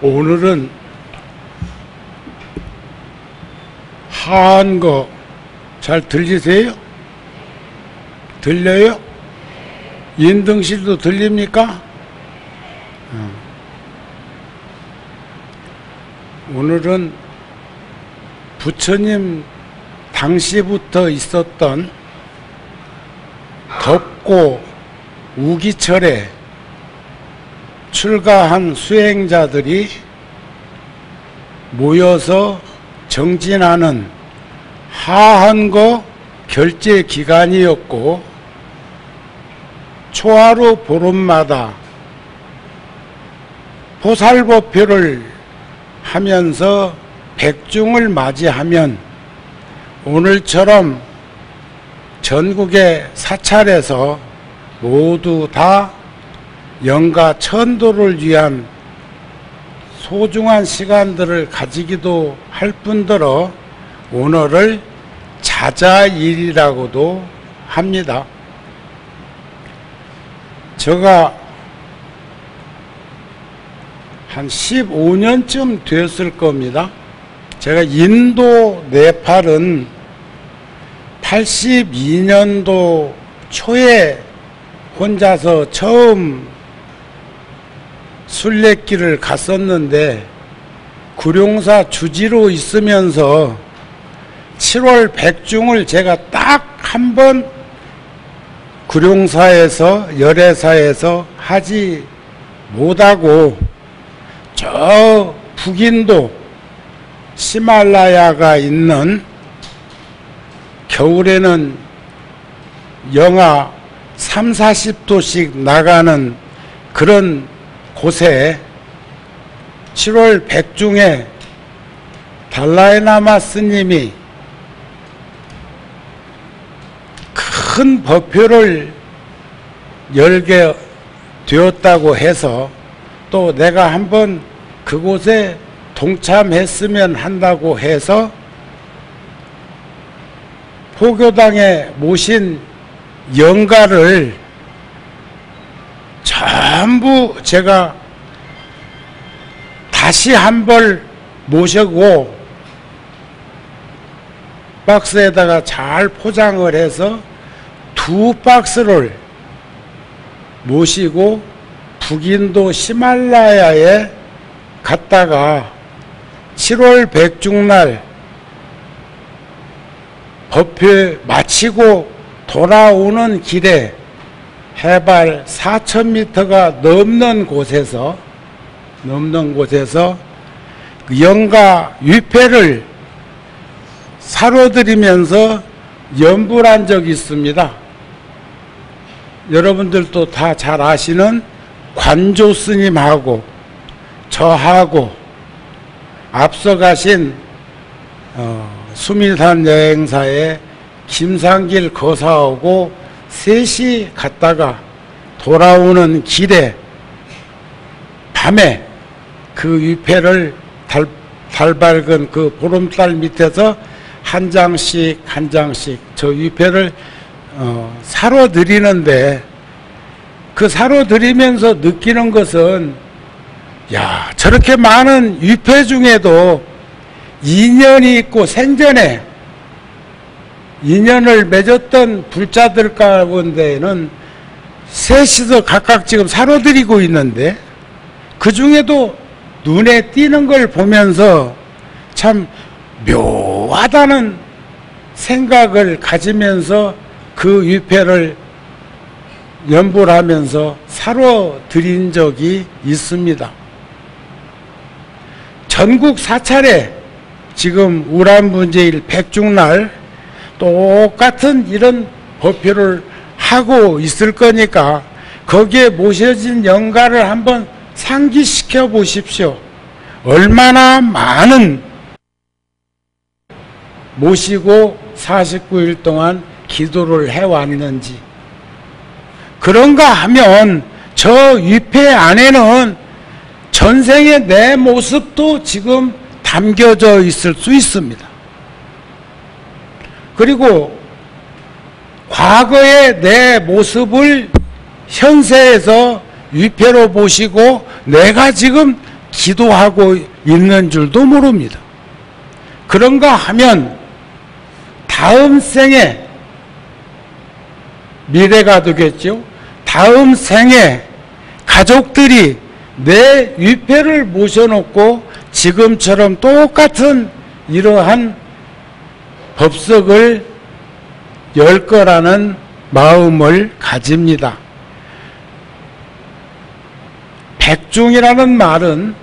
오늘은 하한 거 잘 들리세요? 들려요? 인등실도 들립니까? 오늘은 부처님 당시부터 있었던 덥고 우기철에 출가한 수행자들이 모여서 정진하는 하한거 결제 기간이었고, 초하루 보름마다 보살법회를 하면서 백중을 맞이하면 오늘처럼 전국의 사찰에서 모두 다 영가 천도를 위한 소중한 시간들을 가지기도 할 뿐더러 오늘을 자자일이라고도 합니다. 제가 한 15년쯤 되었을 겁니다. 제가 인도 네팔은 82년도 초에 혼자서 처음 순례길을 갔었는데, 구룡사 주지로 있으면서 7월 백중을 제가 딱 한 번 구룡사에서 열애사에서 하지 못하고 저 북인도 히말라야가 있는, 겨울에는 영하 3, 40도씩 나가는 그런 곳에 7월 백중에 달라이라마 스님이 큰 법회를 열게 되었다고 해서 또 내가 한번 그곳에 동참했으면 한다고 해서 포교당에 모신 영가를 전부 제가 다시 한벌 모시고 박스에다가 잘 포장을 해서 2박스를 모시고 북인도 히말라야에 갔다가 7월 백중날 법회 마치고 돌아오는 길에 해발 4,000m가 넘는 곳에서 영가 위패를 사로드리면서 연불한 적이 있습니다. 여러분들도 다 잘 아시는 관조 스님하고 저하고 앞서 가신 수미산 여행사의 김상길 거사하고 셋이 갔다가 돌아오는 길에 밤에 그 위패를 달 밝은 그 보름달 밑에서 한 장씩 저 위패를 사러 드리는데, 그 사러 드리면서 느끼는 것은, 야, 저렇게 많은 위패 중에도 인연이 있고 생전에 인연을 맺었던 불자들 가운데는 셋이서 각각 지금 사러 드리고 있는데, 그 중에도 눈에 띄는 걸 보면서 참 묘하다는 생각을 가지면서 그 위패를 연불하면서 사러 드린 적이 있습니다. 전국 사찰에 지금 우란분제일 백중날 똑같은 이런 법회를 하고 있을 거니까 거기에 모셔진 영가를 한번 상기시켜 보십시오. 얼마나 많은 모시고 49일 동안 기도를 해왔는지. 그런가 하면 저 위패 안에는 전생의 내 모습도 지금 담겨져 있을 수 있습니다. 그리고 과거의 내 모습을 현세에서 위패로 보시고 내가 지금 기도하고 있는 줄도 모릅니다. 그런가 하면 다음 생에 미래가 되겠죠. 다음 생에 가족들이 내 위패를 모셔놓고 지금처럼 똑같은 이러한 법석을 열 거라는 마음을 가집니다. 백중이라는 말은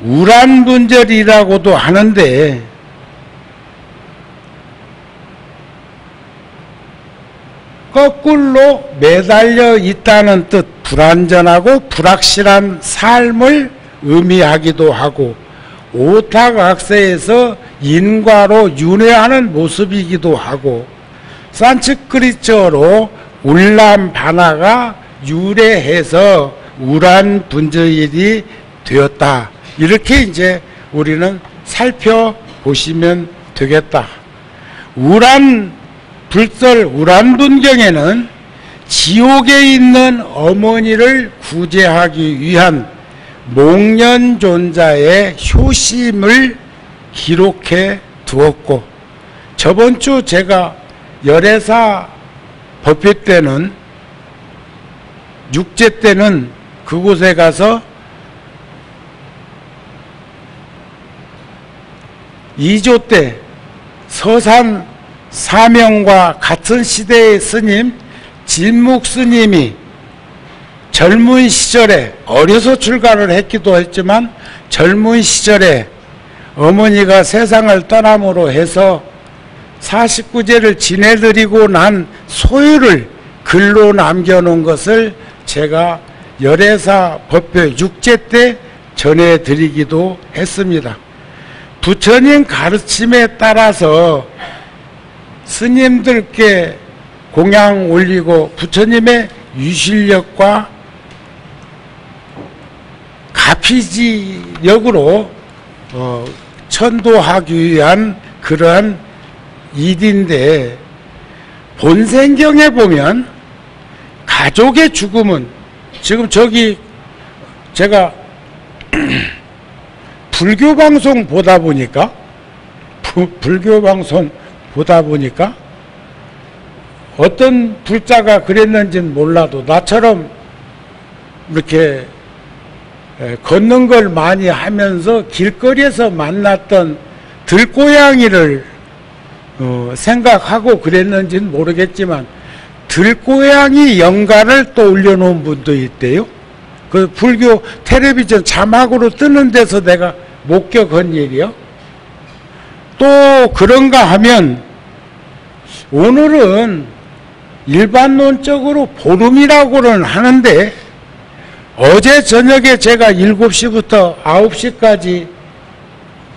우란분절이라고도 하는데 거꾸로 매달려 있다는 뜻, 불완전하고 불확실한 삶을 의미하기도 하고 오탁악세에서 인과로 윤회하는 모습이기도 하고 산스크리트어로 울람바나가 유래해서 우란분절이 되었다. 이렇게 이제 우리는 살펴보시면 되겠다. 우란분경에는 지옥에 있는 어머니를 구제하기 위한 목련존자의 효심을 기록해 두었고, 저번 주 제가 열애사 법회 때는 6제 때는 그곳에 가서 2조 때 서산 사명과 같은 시대의 스님 진묵 스님이 젊은 시절에 어려서 출가를 했기도 했지만 젊은 시절에 어머니가 세상을 떠남으로 해서 49제를 지내드리고 난 소유를 글로 남겨놓은 것을 제가 열애사 법회 6제 때 전해드리기도 했습니다. 부처님 가르침에 따라서 스님들께 공양 올리고 부처님의 유실력과 가피지력으로 천도하기 위한 그러한 일인데, 본생경에 보면 가족의 죽음은, 지금 저기 제가 불교 방송 보다 보니까 어떤 불자가 그랬는지는 몰라도 나처럼 이렇게 걷는 걸 많이 하면서 길거리에서 만났던 들고양이를 생각하고 그랬는지는 모르겠지만 들고양이 연가를 또 올려놓은 분도 있대요. 그 불교 텔레비전 자막으로 뜨는 데서 내가 목격한 일이요. 또 그런가 하면 오늘은 일반론적으로 보름이라고는 하는데, 어제 저녁에 제가 7시부터 9시까지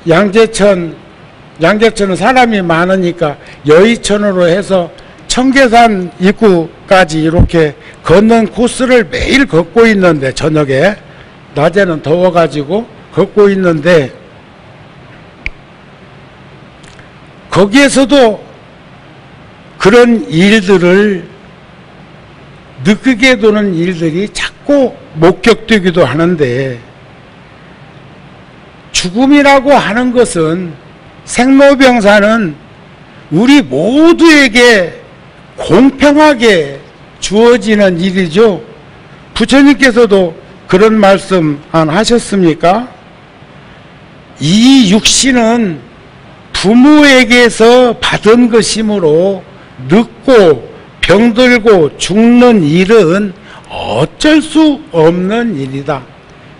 양재천은 사람이 많으니까 여의천으로 해서 청계산 입구까지 이렇게 걷는 코스를 매일 걷고 있는데, 저녁에, 낮에는 더워가지고 걷고 있는데, 거기에서도 그런 일들을 느끼게 되는 일들이 자꾸 목격되기도 하는데, 죽음이라고 하는 것은, 생로병사는 우리 모두에게 공평하게 주어지는 일이죠. 부처님께서도 그런 말씀 안 하셨습니까? 이 육신은 부모에게서 받은 것이므로 늙고 병들고 죽는 일은 어쩔 수 없는 일이다.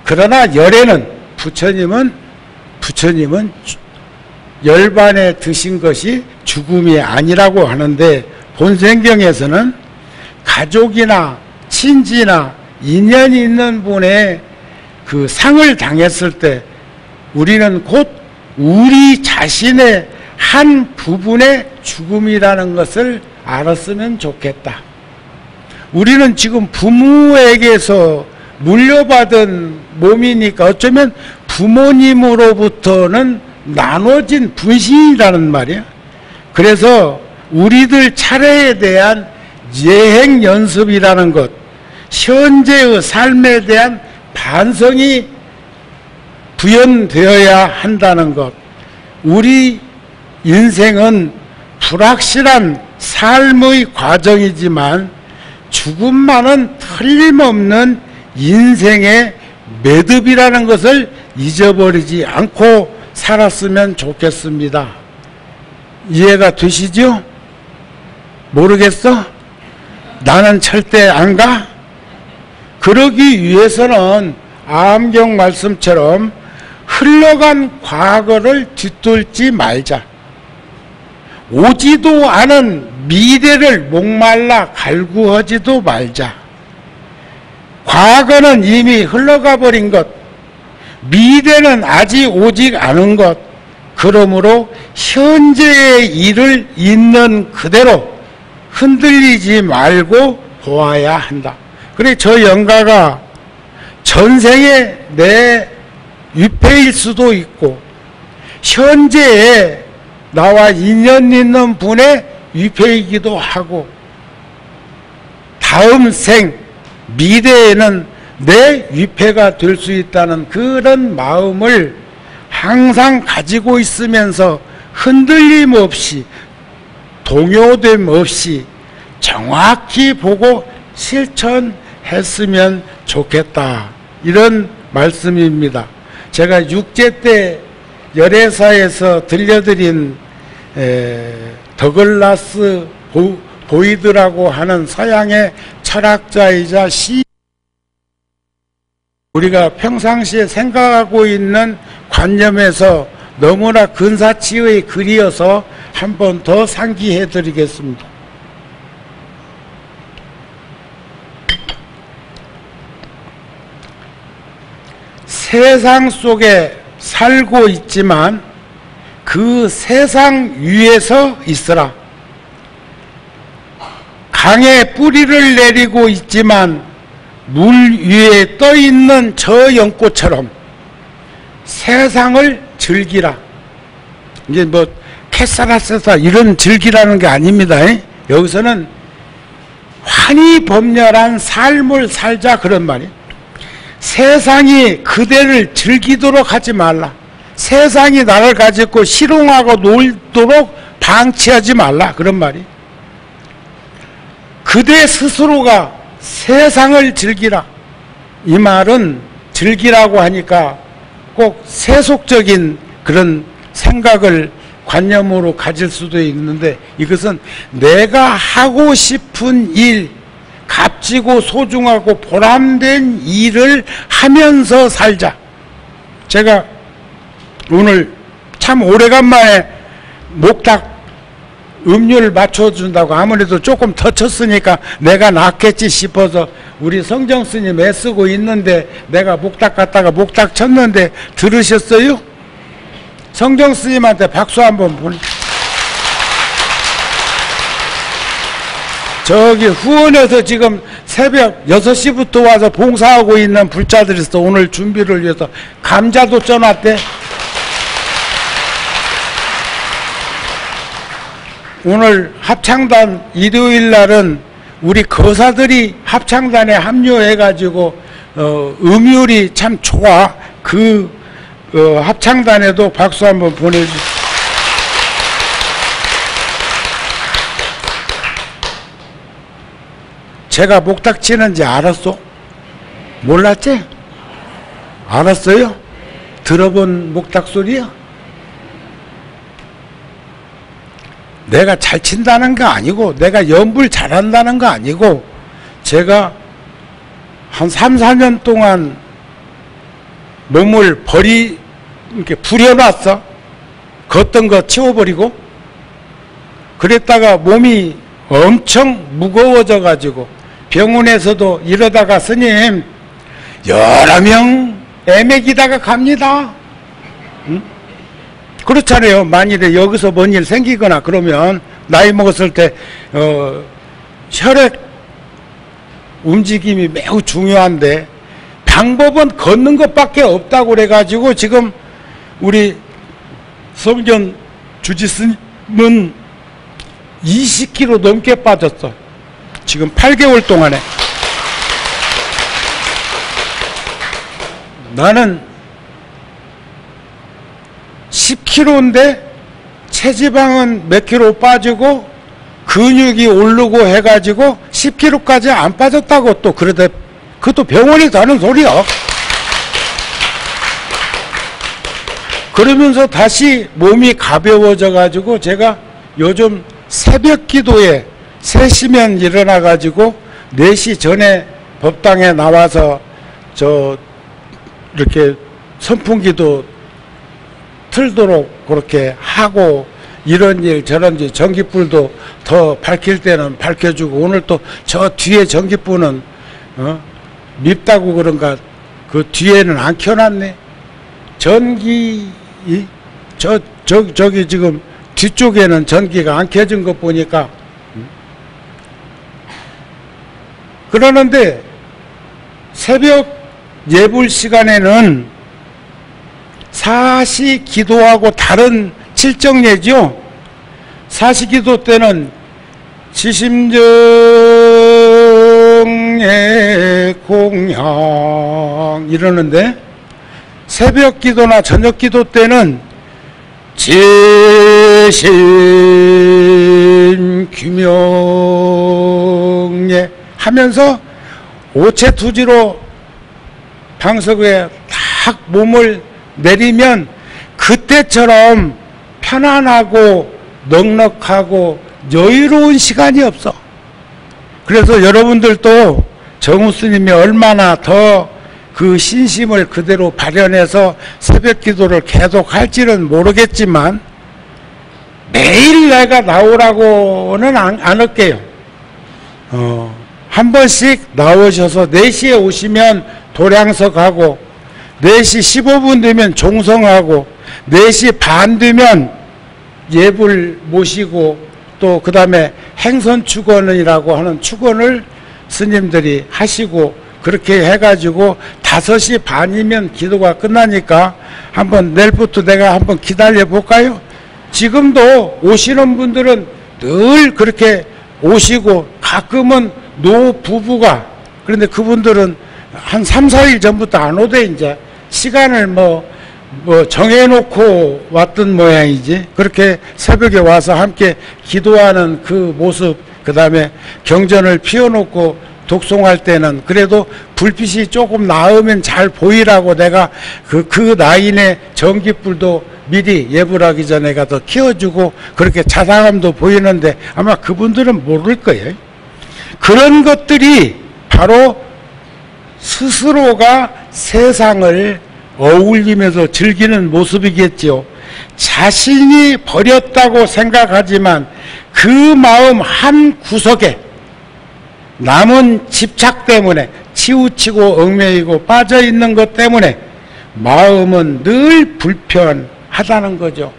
그러나 열에는 부처님은 열반에 드신 것이 죽음이 아니라고 하는데, 본생경에서는 가족이나 친지나 인연이 있는 분의 그 상을 당했을 때 우리는 곧 우리 자신의 한 부분의 죽음이라는 것을 알았으면 좋겠다. 우리는 지금 부모에게서 물려받은 몸이니까 어쩌면 부모님으로부터는 나눠진 분신이라는 말이야. 그래서 우리들 차례에 대한 예행 연습이라는 것, 현재의 삶에 대한 반성이 구현되어야 한다는 것. 우리 인생은 불확실한 삶의 과정이지만 죽음만은 틀림없는 인생의 매듭이라는 것을 잊어버리지 않고 살았으면 좋겠습니다. 이해가 되시죠? 모르겠어? 나는 절대 안 가? 그러기 위해서는 암경 말씀처럼 흘러간 과거를 뒤돌지 말자. 오지도 않은 미래를 목말라 갈구하지도 말자. 과거는 이미 흘러가 버린 것, 미래는 아직 오지 않은 것, 그러므로 현재의 일을 있는 그대로 흔들리지 말고 보아야 한다. 그래, 저 영가가 전생에 내 위패일 수도 있고 현재에 나와 인연 있는 분의 위패이기도 하고 다음 생 미래에는 내 위패가 될 수 있다는 그런 마음을 항상 가지고 있으면서 흔들림 없이 동요됨 없이 정확히 보고 실천했으면 좋겠다. 이런 말씀입니다. 제가 6제 때 열애사에서 들려드린 더글라스 보이드라고 하는 서양의 철학자이자 우리가 평상시에 생각하고 있는 관념에서 너무나 근사치의 글이어서 한 번 더 상기해 드리겠습니다. 세상 속에 살고 있지만 그 세상 위에서 있으라. 강에 뿌리를 내리고 있지만 물 위에 떠 있는 저 연꽃처럼 세상을 즐기라. 이제 뭐 캐사라세사 이런 즐기라는 게 아닙니다. 여기서는 환히 법렬한 삶을 살자 그런 말이에요. 세상이 그대를 즐기도록 하지 말라. 세상이 나를 가지고 희롱하고 놀도록 방치하지 말라 그런 말이에요. 그대 스스로가 세상을 즐기라. 이 말은 즐기라고 하니까 꼭 세속적인 그런 생각을 관념으로 가질 수도 있는데 이것은 내가 하고 싶은 일, 값지고 소중하고 보람된 일을 하면서 살자. 제가 오늘 참 오래간만에 목탁 음률 맞춰준다고 아무래도 조금 더 쳤으니까 내가 낫겠지 싶어서 우리 성정 스님 애쓰고 있는데 내가 목탁 갔다가 목탁 쳤는데 들으셨어요? 성정 스님한테 박수 한번 보내. 저기 후원에서 지금 새벽 6시부터 와서 봉사하고 있는 불자들이 있어. 오늘 준비를 위해서 감자도 쪄놨대. 오늘 합창단 일요일 날은 우리 거사들이 합창단에 합류해가지고 음율이 참 좋아. 합창단에도 박수 한번 보내주세요. 제가 목탁 치는지 알았어? 몰랐지? 알았어요? 들어본 목탁 소리야? 내가 잘 친다는 거 아니고 내가 연불 잘한다는 거 아니고 제가 한 3, 4년 동안 몸을 이렇게 부려놨어. 걷던 거 치워버리고 그랬다가 몸이 엄청 무거워져 가지고 병원에서도 이러다가 스님 여러 명 애매기다가 갑니다. 응? 그렇잖아요. 만일에 여기서 뭔 일 생기거나 그러면 나이 먹었을 때 혈액 움직임이 매우 중요한데 방법은 걷는 것밖에 없다고 그래가지고 지금 우리 성견 주지스님은 20kg 넘게 빠졌어. 지금 8개월 동안에. 나는 10kg인데 체지방은 몇 킬로 빠지고 근육이 오르고 해가지고 10kg까지 안 빠졌다고 또 그러대. 그것도 병원에서 하는 소리야. 그러면서 다시 몸이 가벼워져가지고 제가 요즘 새벽 기도에 3시면 일어나가지고 4시 전에 법당에 나와서 이렇게 선풍기도 틀도록 그렇게 하고 이런 일 저런 일 전기불도 더 밝힐 때는 밝혀주고 오늘 또 저 뒤에 전기불은 밉다고 그런가 그 뒤에는 안 켜놨네. 저기 지금 뒤쪽에는 전기가 안 켜진 것 보니까 그러는데 새벽 예불 시간에는 사시 기도하고 다른 칠정예죠. 사시 기도 때는 지심정의 공양 이러는데 새벽 기도나 저녁 기도 때는 지심 규명에 하면서 오체투지로 방석에 딱 몸을 내리면 그때처럼 편안하고 넉넉하고 여유로운 시간이 없어. 그래서 여러분들도 정우 스님이 얼마나 더 그 신심을 그대로 발현해서 새벽 기도를 계속 할지는 모르겠지만 매일 내가 나오라고는 안 할게요. 한 번씩 나오셔서 4시에 오시면 도량서 가고 4시 15분 되면 종성하고 4시 반 되면 예불 모시고 또 그 다음에 행선축원이라고 하는 축원을 스님들이 하시고 그렇게 해가지고 5시 반이면 기도가 끝나니까 한번 내일부터 내가 한번 기다려 볼까요? 지금도 오시는 분들은 늘 그렇게 오시고 가끔은 노부부가 그런데 그분들은 한 3, 4일 전부터 안 오대. 이제 시간을 뭐 정해놓고 왔던 모양이지. 그렇게 새벽에 와서 함께 기도하는 그 모습, 그 다음에 경전을 피워놓고 독송할 때는 그래도 불빛이 조금 나으면 잘 보이라고 내가 그 라인에 전기불도 미리 예불하기 전에 가서 키워주고 그렇게 자상함도 보이는데 아마 그분들은 모를 거예요. 그런 것들이 바로 스스로가 세상을 어울리면서 즐기는 모습이겠죠. 자신이 버렸다고 생각하지만 그 마음 한 구석에 남은 집착 때문에 치우치고 얽매이고 빠져있는 것 때문에 마음은 늘 불편하다는 거죠.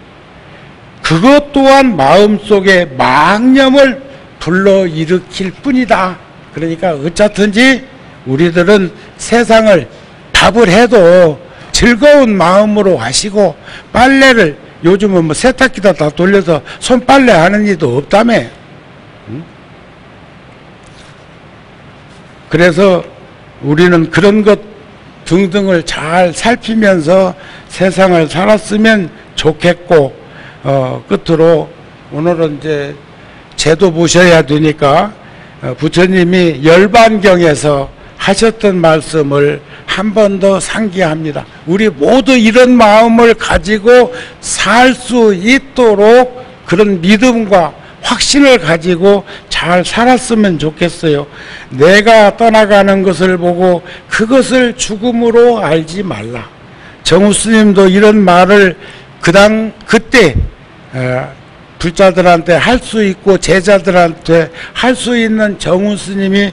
그것 또한 마음속에 망념을 불러일으킬 뿐이다. 그러니까 어쨌든지 우리들은 세상을 밥을 해도 즐거운 마음으로 하시고 빨래를 요즘은 뭐 세탁기다 다 돌려서 손빨래 하는 일도 없다며. 그래서 우리는 그런 것 등등을 잘 살피면서 세상을 살았으면 좋겠고 끝으로 오늘은 이제 제도 보셔야 되니까 부처님이 열반경에서 하셨던 말씀을 한 번 더 상기합니다. 우리 모두 이런 마음을 가지고 살 수 있도록 그런 믿음과 확신을 가지고 잘 살았으면 좋겠어요. 내가 떠나가는 것을 보고 그것을 죽음으로 알지 말라. 정우 스님도 이런 말을 그때 불자들한테 할 수 있고 제자들한테 할 수 있는 정우 스님이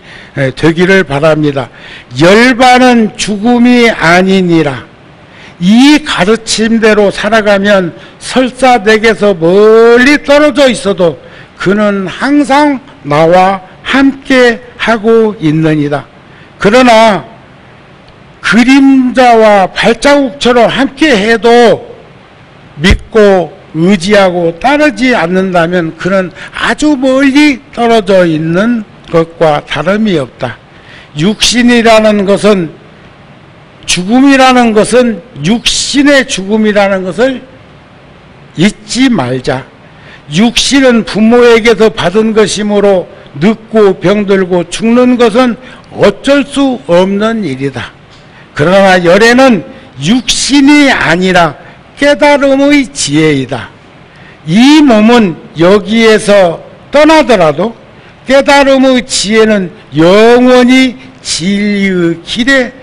되기를 바랍니다. 열반은 죽음이 아니니라. 이 가르침대로 살아가면 설사 내게서 멀리 떨어져 있어도 그는 항상 나와 함께 하고 있느니라. 그러나 그림자와 발자국처럼 함께 해도 믿고 의지하고 따르지 않는다면 그는 아주 멀리 떨어져 있는 것과 다름이 없다. 육신이라는 것은 죽음이라는 것은 육신의 죽음이라는 것을 잊지 말자. 육신은 부모에게서 받은 것이므로 늙고 병들고 죽는 것은 어쩔 수 없는 일이다. 그러나 열애는 육신이 아니라 깨달음의 지혜이다. 이 몸은 여기에서 떠나더라도 깨달음의 지혜는 영원히 진리의 길에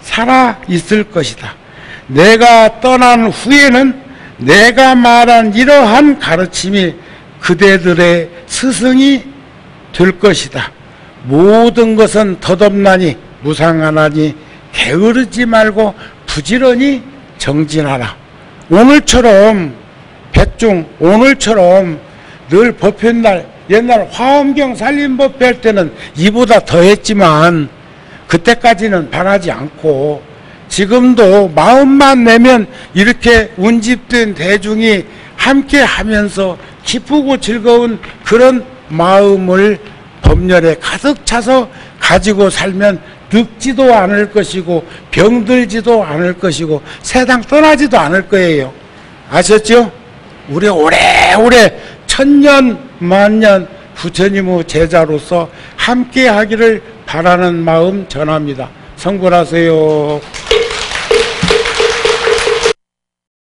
살아 있을 것이다. 내가 떠난 후에는 내가 말한 이러한 가르침이 그대들의 스승이 될 것이다. 모든 것은 덧없나니 무상하나니 게으르지 말고 부지런히 정진하라. 오늘처럼 백중, 오늘처럼 늘 법회날, 옛날 화엄경 살림법회 할 때는 이보다 더 했지만 그때까지는 바라지 않고 지금도 마음만 내면 이렇게 운집된 대중이 함께 하면서 기쁘고 즐거운 그런 마음을 법렬에 가득 차서 가지고 살면 늙지도 않을 것이고 병들지도 않을 것이고 세상 떠나지도 않을 거예요. 아셨죠? 우리 오래오래 천년 만년 부처님의 제자로서 함께 하기를 바라는 마음 전합니다. 성불하세요.